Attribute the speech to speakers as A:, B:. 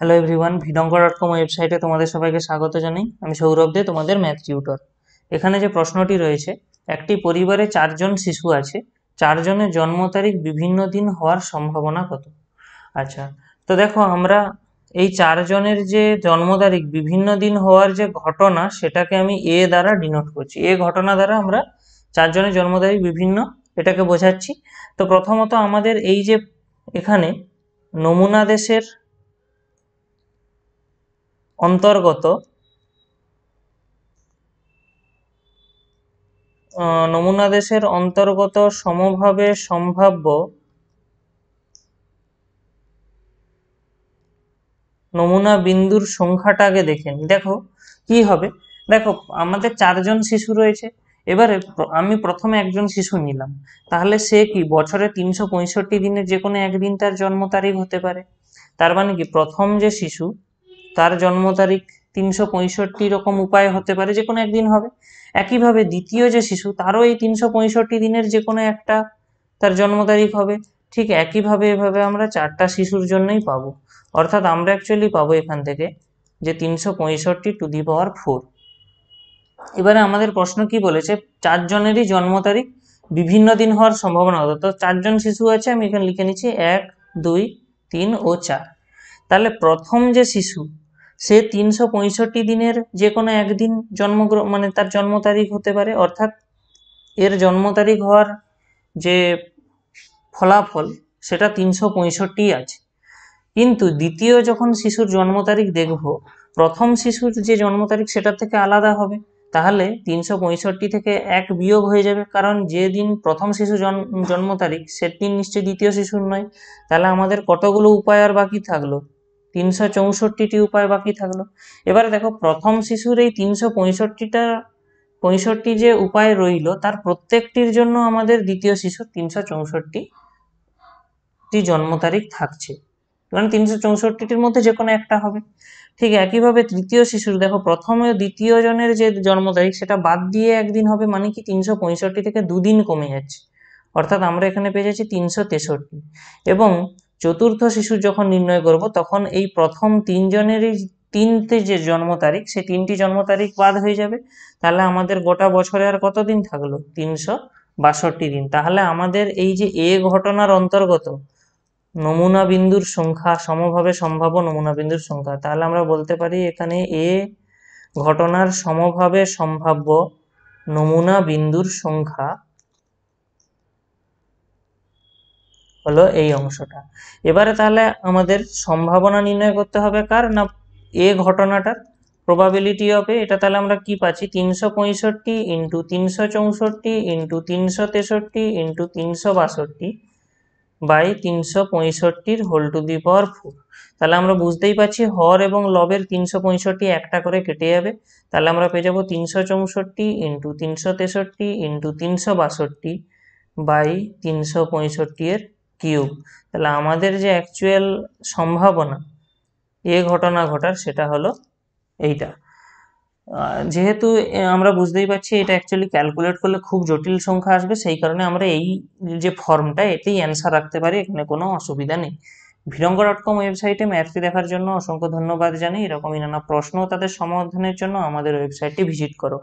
A: Hello everyone, ভিডঙ্ক.কম ওয়েবসাইটে তোমাদের সবাইকে স্বাগত জানাই। আমি সৌরভ দে, তোমাদের ম্যাথ টিউটর। এখানে যে প্রশ্নটি রয়েছে, একটি পরিবারে 4জন শিশু আছে, 4জনের জন্ম তারিখ বিভিন্ন দিন হওয়ার সম্ভাবনা কত? আচ্ছা, তো দেখো আমরা এই 4জনের যে জন্ম তারিখ বিভিন্ন দিন হওয়ার যে ঘটনা, সেটাকে আমি এ দ্বারা ডিনোট করছি। এ ঘটনা দ্বারা আমরা 4জনের জন্ম তারিখ বিভিন্ন এটাকে বোঝাচ্ছি। তো প্রথমত আমাদের এই যে এখানে নমুনা দেশের অন্তর্গত নমুনা দেশের অন্তর্গত সমভাবে সম্ভাব্য নমুনা বিন্দুর সংখ্যাটাকে দেখে নিই। দেখো কি হবে, দেখো আমাদের 4জন শিশু রয়েছে। এবারে আমি প্রথমে একজন শিশু নিলাম, তাহলে সে কি বছরে 365 দিনের যে কোনো একদিন তার জন্ম তারিখ হতে পারে। তার মানে কি প্রথম যে শিশু তার জন্ম তারিখ 365 রকম উপায় হতে পারে, যে কোনো একদিন হবে। একইভাবে দ্বিতীয় যে শিশু তারও এই 365 দিনের যে কোনো একটা তার জন্ম তারিখ হবে। ঠিক একইভাবে এভাবে আমরা 4টা শিশুর জন্যই পাবো। অর্থাৎ আমরা অ্যাকচুয়ালি পাবো এখান থেকে যে 365 টু দি পাওয়ার 4। এবারে আমাদের প্রশ্ন কি বলেছে, 4জনেরই জন্ম তারিখ বিভিন্ন দিন হওয়ার সম্ভাবনা হতো। তো 4জন শিশু আছে, আমি এখানে লিখে নিচ্ছি 1, 2, 3 ও 4। তাহলে প্রথম যে শিশু সে 365 দিনের যে কোনো একদিন মানে তার জন্ম তারিখ হতে পারে, অর্থাৎ এর জন্ম তারিখ হওয়ার যে ফলাফল সেটা 365 আছে। কিন্তু দ্বিতীয় যখন শিশুর জন্ম তারিখ দেখব, প্রথম শিশুর যে জন্ম তারিখ সেটার থেকে আলাদা হবে। তাহলে 365 থেকে 1 বিয়োগ হয়ে যাবে, কারণ যে দিন প্রথম শিশু জন্ম তারিখ সেদিন নিশ্চয়ই দ্বিতীয় শিশুর নয়। তাহলে আমাদের কতগুলো উপায় আর বাকি থাকলো? 364টি উপায় বাকি থাকলো। এবারে দেখো প্রথম শিশুর এই 365 যে উপায় রইল, তার প্রত্যেকটির জন্য আমাদের দ্বিতীয় শিশুর 364টি জন্ম তারিখ থাকছে, কারণ 364টির মধ্যে যে কোনো একটা হবে। ঠিক একইভাবে তৃতীয় শিশুর দেখো প্রথম ও দ্বিতীয় জনের যে জন্ম তারিখ সেটা বাদ দিয়ে একদিন হবে, মানে কি 365 থেকে 2 দিন কমে যাচ্ছে, অর্থাৎ আমরা এখানে পেয়ে যাচ্ছি 363। এবং চতুর্থ শিশুর যখন নির্ণয় করব, তখন এই প্রথম 3জনেরই তিনটে যে জন্ম তারিখ, সেই 3টি জন্ম তারিখ বাদ হয়ে যাবে। তাহলে আমাদের গোটা বছরে আর কত দিন থাকলো? 362 দিন। তাহলে আমাদের এই যে এ ঘটনার অন্তর্গত নমুনা বিন্দুর সংখ্যা, সমভাবে সম্ভাব্য নমুনা বিন্দুর সংখ্যা, তাহলে আমরা বলতে পারি এখানে এ ঘটনার সমভাবে সম্ভাব্য নমুনা বিন্দুর সংখ্যা হলো এই অংশটা। এবারে তাহলে আমাদের সম্ভাবনা নির্ণয় করতে হবে কার না, এ ঘটনাটার প্রবাবিলিটি অফ এ। এটা তাহলে আমরা কি পাচ্ছি, 365 into 364 into 363 into 362 by 365 whole to the power 4। তাহলে আমরা বুঝতেই পারছি হর এবং লবের 365 একটা করে কেটে যাবে। তাহলে আমরা পেয়ে যাবো 364 ইন্টু 363 ইন্টু 362 বাই 365 এর কিউব। তাহলে আমাদের যে অ্যাকচুয়াল সম্ভাবনা এ ঘটনা ঘটার সেটা হলো এইটা। যেহেতু আমরা বুঝতেই পারছি এটা অ্যাকচুয়ালি ক্যালকুলেট করলে খুব জটিল সংখ্যা আসবে, সেই কারণে আমরা এই যে ফর্মটা এতেই অ্যান্সার রাখতে পারি, এখানে কোনো অসুবিধা নেই। ভিডঙ্গ.কম ওয়েবসাইটে ম্যাথটি দেখার জন্য অসংখ্য ধন্যবাদ জানাই। এরকমই নানা প্রশ্ন ও তাদের সমাধানের জন্য আমাদের ওয়েবসাইটটি ভিজিট করো।